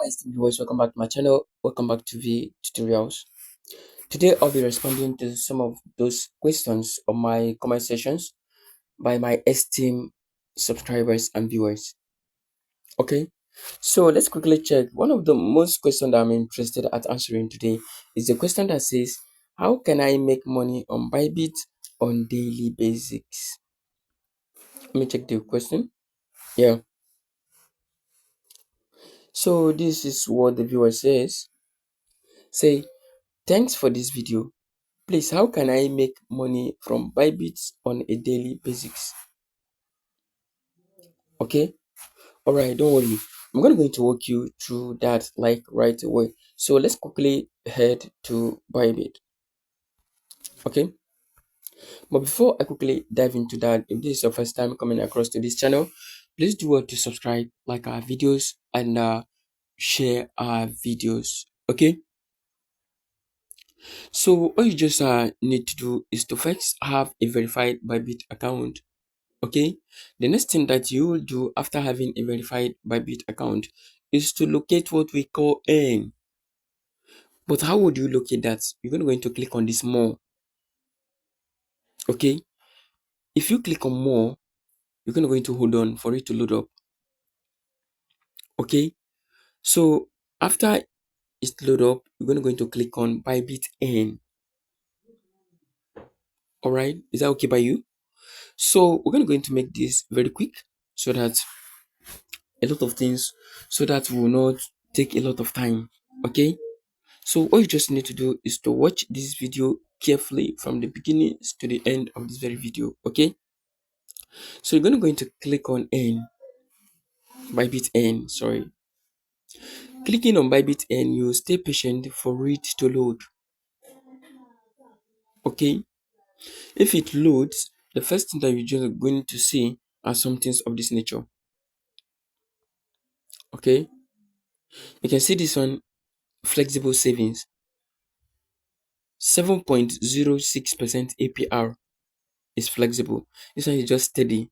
my esteemed viewers, welcome back to my channel. Welcome back to the tutorials. Today I'll be responding to some of those questions on my comment sections by my esteemed subscribers and viewers. Okay, so let's quickly check. One of the most questions that I'm interested at answering today is the question that says, how can I make money on Bybit on daily basis? Let me check the question. Yeah. So this is what the viewer says. Say, thanks for this video. Please, how can I make money from Bybit on a daily basis? Okay, all right, don't worry. I'm going to walk you through that like right away. So let's quickly head to Bybit. Okay, but before I quickly dive into that, if this is your first time coming across to this channel, please do well to subscribe, like our videos, and share our videos. Okay, so all you just need to do is to first have a verified Bybit account. Okay, the next thing that you will do after having a verified Bybit account is to locate what we call earn. But how would you locate that? You're going to click on this more. Okay, if you click on more, you're going to hold on for it to load up. Okay, so after it's load up, you're going to click on Bybit earn. All right, is that okay by you? So we're going to make this very quick so that a lot of things, so that will not take a lot of time. Okay. So all you just need to do is to watch this video carefully from the beginning to the end of this very video. Okay. So you're going to click on N, Bybit N, sorry. Clicking on Bybit N, you stay patient for it to load. Okay. If it loads, the first thing that you're just going to see are some things of this nature. Okay. You can see this one, flexible savings, 7.06% APR is flexible. This one is just steady.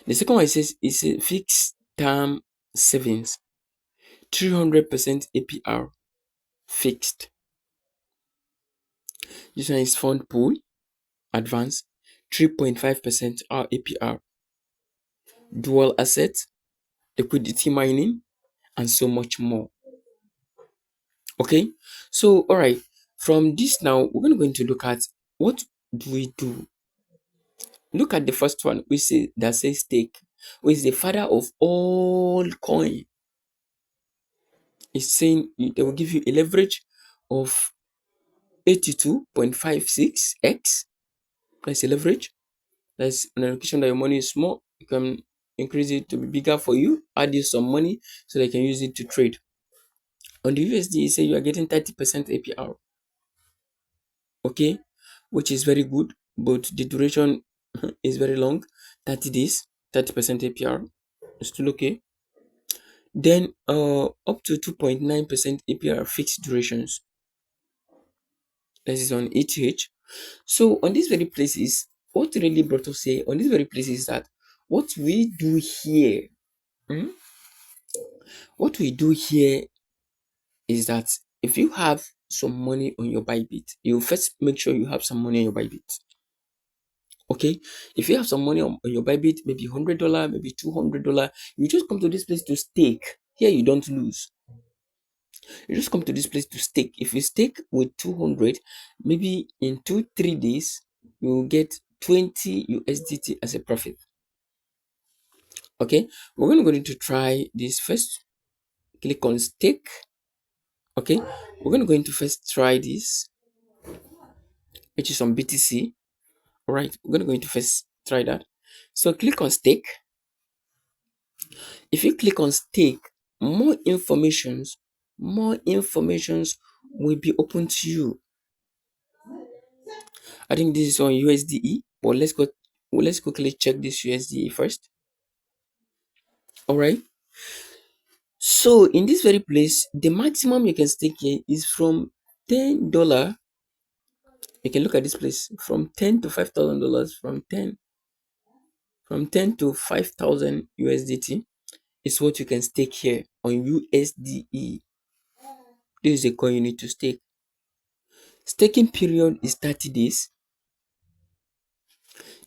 The second one says it's a fixed term savings, 300% APR, fixed. This one is fund pool, advanced, 3.5% APR, dual asset, liquidity mining, and so much more. Okay, so all right, from this now, we're going to look at what do we do. Look at the first one, that says stake, which is the father of all coin. It's saying they will give you a leverage of 82.56x. That's a leverage. That's an allocation that your money is small. You can increase it to be bigger for you, add you some money so they can use it to trade. On the USD, you say you are getting 30% APR. Okay, which is very good, but the duration is very long, 30 days, 30% APR. It's still okay. Then up to 2.9% APR fixed durations. That is on ETH. So on these very places, what really brought us here on these very places is that what we do here, hmm, what we do here is that if you have some money on your Bybit, you first make sure you have some money on your Bybit. Okay, if you have some money on your Bybit, maybe $100, maybe $200, you just come to this place to stake. Here you don't lose. You just come to this place to stake. If you stake with 200, maybe in 2-3 days, you will get 20 USDT as a profit. Okay, we're going to try this first. Click on stake. Okay, we're going to first try this, which is on BTC. All right, we're going to first try that. So click on stake. If you click on stake, more informations will be open to you. I think this is on USDE, but let's quickly check this USDE first. All right. So in this very place, the maximum you can stake here is from $10. You can look at this place from $10 to $5,000, from 10 to 5,000 USDT. is what you can stake here on USDE. This is a coin you need to stake. Staking period is 30 days.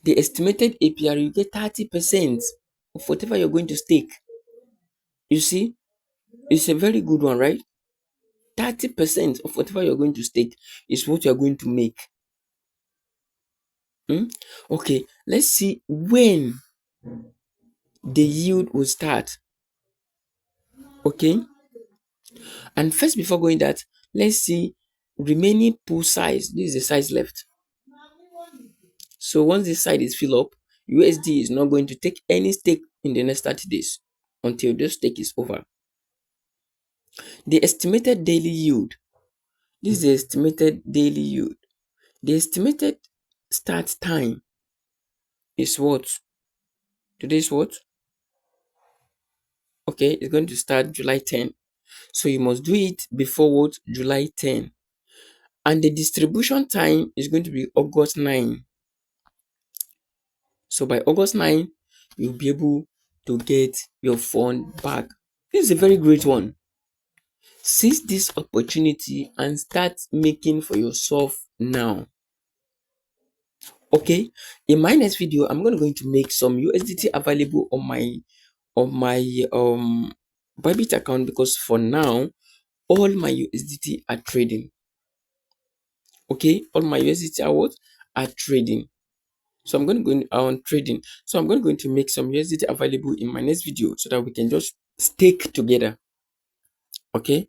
The estimated APR, you get 30% of whatever you're going to stake. You see, it's a very good one, right? 30% of whatever you're going to stake is what you're going to make. Okay, let's see when the yield will start. Okay, and first, before going that, let's see remaining pool size. This is the size left. So once this side is filled up, USD is not going to take any stake in the next 30 days until the stake is over. The estimated daily yield. This is the estimated daily yield. The estimated start time is what? Today is what? Okay, it's going to start July 10. So you must do it before what? July 10. And the distribution time is going to be August 9. So by August 9, you'll be able to get your fund back. This is a very great one. Seize this opportunity and start making for yourself now. Okay, in my next video, I'm going to make some USDT available on my Bybit account, because for now all my USDT are trading. Okay, all my USDT are what? Are trading. So I'm going to go on trading. So I'm going to make some USDT available in my next video so that we can just stake together. Okay.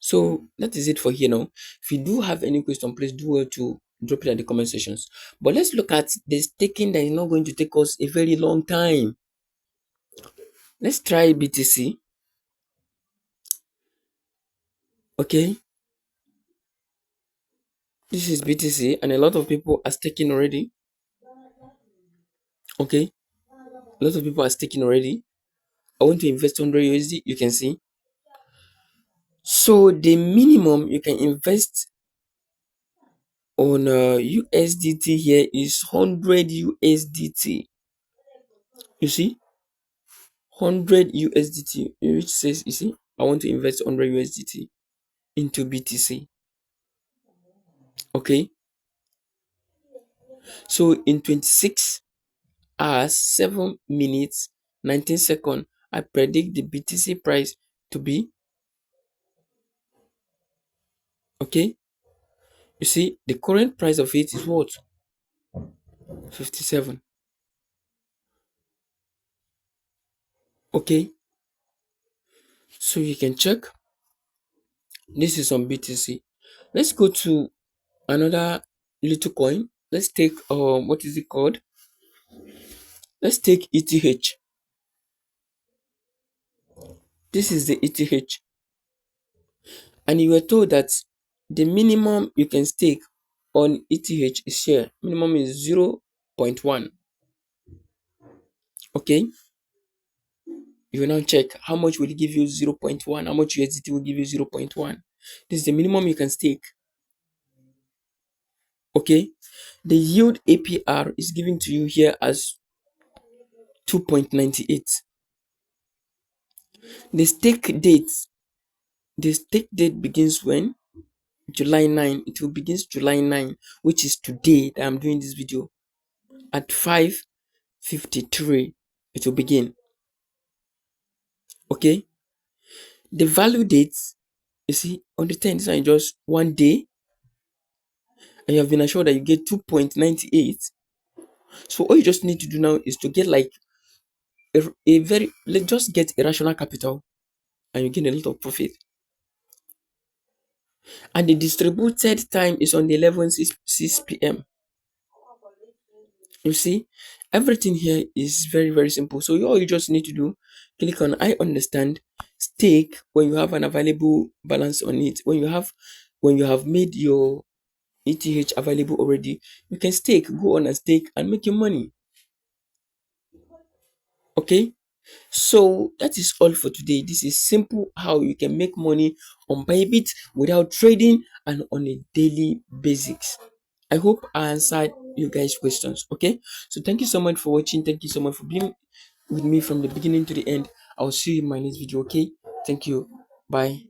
So that is it for here now. If you do have any question, please do well to drop it at the comment sections. But let's look at the staking that is not going to take us a very long time. Let's try BTC. Okay. This is BTC and a lot of people are staking already. Okay. A lot of people are staking already. I want to invest 100 USD. You can see. So the minimum you can invest on USDT here is 100 USDT. You see, 100 USDT, which says, you see, I want to invest 100 USDT into BTC. Okay, so in 26 hours, 7 minutes, 19 seconds, I predict the BTC price to be, okay, you see, the current price of it is what? 57. Okay, so you can check. This is on BTC. Let's go to another little coin. Let's take what is it called? Let's take ETH. This is the ETH. And you were told that the minimum you can stake on ETH is here. Minimum is 0.1. Okay. You will now check how much will it give you 0.1. How much USDT will give you 0.1. This is the minimum you can stake. Okay. The yield APR is given to you here as 2.98. The stake date. The stake date begins when? July 9. It will begin July 9, which is today that I'm doing this video. At 5:53, it will begin. Okay. The value date, you see, on the 10th, this one is just 1 day, and you have been assured that you get 2.98. So all you just need to do now is to get like a very, let's just get a rational capital, and you gain a lot of profit. And the distributed time is on the 11:06 p.m. You see, everything here is very, very simple. So all you just need to do, click on I understand, stake when you have an available balance on it. When you have made your ETH available already, you can stake, go on and stake and make your money. Okay, so that is all for today. This is simple how you can make money on Bybit without trading and on a daily basis. I hope I answered you guys' questions. Okay, so thank you so much for watching. Thank you so much for being with me from the beginning to the end. I'll see you in my next video. Okay, thank you. Bye.